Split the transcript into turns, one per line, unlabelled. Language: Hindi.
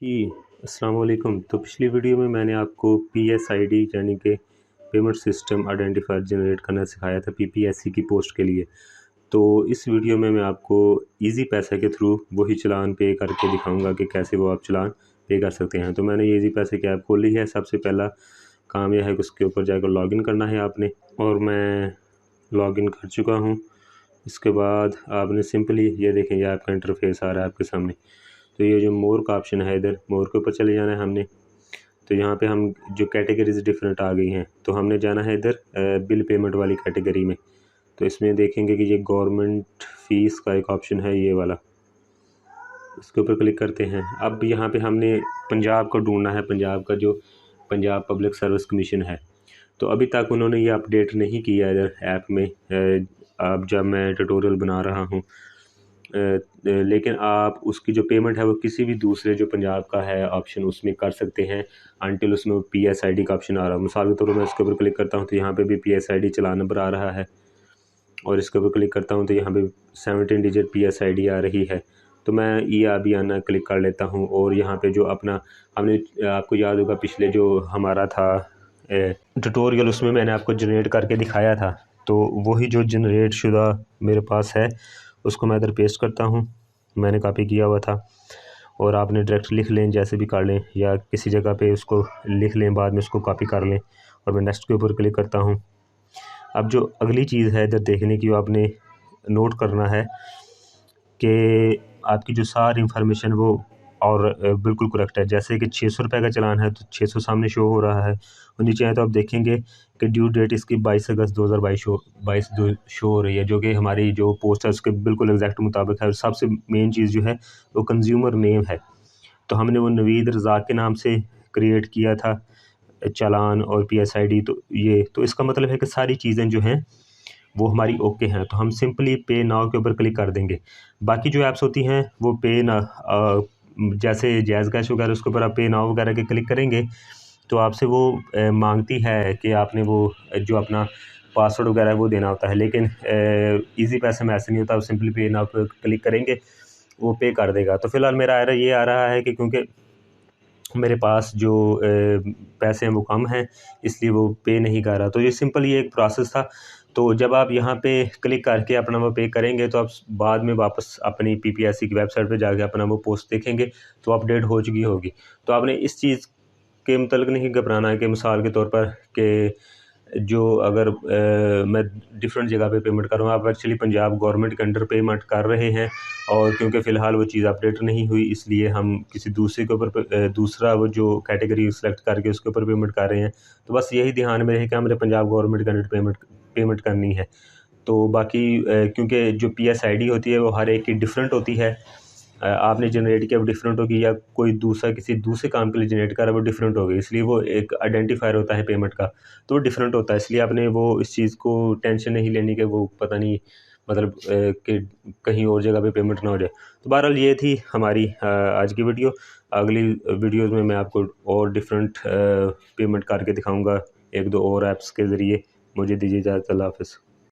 जी, अस्सलाम वालेकुम। तो पिछली वीडियो में मैंने आपको पीएसआईडी यानी कि पेमेंट सिस्टम आइडेंटिफायर जनरेट करना सिखाया था पीपीएससी की पोस्ट के लिए। तो इस वीडियो में मैं आपको इजी पैसा के थ्रू वही चालान पे करके दिखाऊंगा कि कैसे वो आप चालान पे कर सकते हैं। तो मैंने ये इजी पैसे की ऐप खोली है। सबसे पहला काम यह है कि उसके ऊपर जाकर लॉगिन करना है आपने, और मैं लॉगिन कर चुका हूँ। इसके बाद आपने सिंपली ये देखें, ये आपका इंटरफेस आ रहा है आपके सामने। तो ये जो मोर का ऑप्शन है, इधर मोर के ऊपर चले जाना है हमने। तो यहाँ पे हम जो कैटेगरीज डिफरेंट आ गई हैं, तो हमने जाना है इधर बिल पेमेंट वाली कैटेगरी में। तो इसमें देखेंगे कि ये गवर्नमेंट फ़ीस का एक ऑप्शन है, ये वाला, इसके ऊपर क्लिक करते हैं। अब यहाँ पे हमने पंजाब को ढूंढना है, पंजाब का जो पंजाब पब्लिक सर्विस कमीशन है। तो अभी तक उन्होंने ये अपडेट नहीं किया इधर ऐप में। अब जब मैं ट्यूटोरियल बना रहा हूँ, लेकिन आप उसकी जो पेमेंट है वो किसी भी दूसरे जो पंजाब का है ऑप्शन उसमें कर सकते हैं अनटिल उसमें पीएसआईडी का ऑप्शन आ रहा है। मिसाल के तौर पर मैं इसके ऊपर क्लिक करता हूँ तो यहाँ पे भी पीएसआईडी चलान नंबर आ रहा है, और इसके ऊपर क्लिक करता हूँ तो यहाँ पे 17 डिजिट पीएसआईडी आ रही है। तो मैं ये अभी आना क्लिक कर लेता हूँ, और यहाँ पे जो अपना हमने, आपको याद होगा पिछले जो हमारा था ट्यूटोरियल, उसमें मैंने आपको जनरेट करके दिखाया था। तो वही जो जनरेट शुदा मेरे पास है उसको मैं इधर पेस्ट करता हूँ, मैंने कॉपी किया हुआ था। और आपने डायरेक्ट लिख लें, जैसे भी कर लें, या किसी जगह पे उसको लिख लें, बाद में उसको कॉपी कर लें। और मैं नेक्स्ट के ऊपर क्लिक करता हूँ। अब जो अगली चीज़ है इधर देखने की, वो आपने नोट करना है कि आपकी जो सारी इंफॉर्मेशन वो और बिल्कुल करेक्ट है। जैसे कि 600 रुपये का चालान है तो 600 सामने शो हो रहा है, और नीचे आए तो आप देखेंगे कि ड्यू डेट इसकी 22 अगस्त 2022 शो हो रही है, जो कि हमारी जो पोस्ट है उसके बिल्कुल एग्जैक्ट मुताबिक है। और सबसे मेन चीज़ जो है वो कंज्यूमर नेम है। तो हमने वो नवीद रज़ाक के नाम से क्रिएट किया था चालान और पीएसआईडी। तो इसका मतलब है कि सारी चीज़ें जो हैं वो हमारी ओके हैं। तो हम सिंपली पे नाउ के ऊपर क्लिक कर देंगे। बाकी जो ऐप्स होती हैं वो पे ना जैसे जैज़ कैश वगैरह, उसके ऊपर आप पे नाउ वगैरह के क्लिक करेंगे तो आपसे वो मांगती है कि आपने वो जो अपना पासवर्ड वगैरह है वो देना होता है। लेकिन इजी पैसे में ऐसे नहीं होता। आप सिंपली पे नाउ पर क्लिक करेंगे, वो पे कर देगा। तो फिलहाल मेरा ये आ रहा है कि क्योंकि मेरे पास जो पैसे हैं वो कम हैं, इसलिए वो पे नहीं कर रहा। तो ये सिंपल ये एक प्रोसेस था। तो जब आप यहाँ पे क्लिक करके अपना वो पे करेंगे तो आप बाद में वापस अपनी पीपीएससी की वेबसाइट पे जाके अपना वो पोस्ट देखेंगे तो अपडेट हो चुकी होगी। तो आपने इस चीज़ के मतलब नहीं घबराना है कि मिसाल के तौर पर कि जो अगर मैं डिफरेंट जगह पे पेमेंट कर रहा हूँ, आप एक्चुअली पंजाब गवर्नमेंट के अंडर पेमेंट कर रहे हैं, और क्योंकि फ़िलहाल वो चीज़ अपडेट नहीं हुई इसलिए हम किसी दूसरे के ऊपर दूसरा वो जो कैटेगरी सेलेक्ट करके उसके ऊपर पेमेंट कर रहे हैं। तो बस यही ध्यान में रहे कि हमने पंजाब गवर्नमेंट के अंडर पेमेंट करनी है। तो बाकी क्योंकि जो पीएसआईडी होती है वो हर एक की डिफरेंट होती है। आपने जनरेट किया वो डिफरेंट होगी, या कोई दूसरा किसी दूसरे काम के लिए जनरेट करा वो डिफरेंट होगी, इसलिए वो एक आइडेंटिफायर होता है पेमेंट का, तो वो डिफरेंट होता है। इसलिए आपने वो इस चीज़ को टेंशन नहीं लेनी कि वो पता नहीं मतलब कि कहीं और जगह पे पेमेंट ना हो जाए। तो बहरहाल ये थी हमारी आज की वीडियो। अगली वीडियोज़ में मैं आपको और डिफरेंट पेमेंट करके दिखाऊँगा एक दो और ऐप्स के ज़रिए। मुझे दीजिए इजाज़त। अल्लाह हाफ़िज़।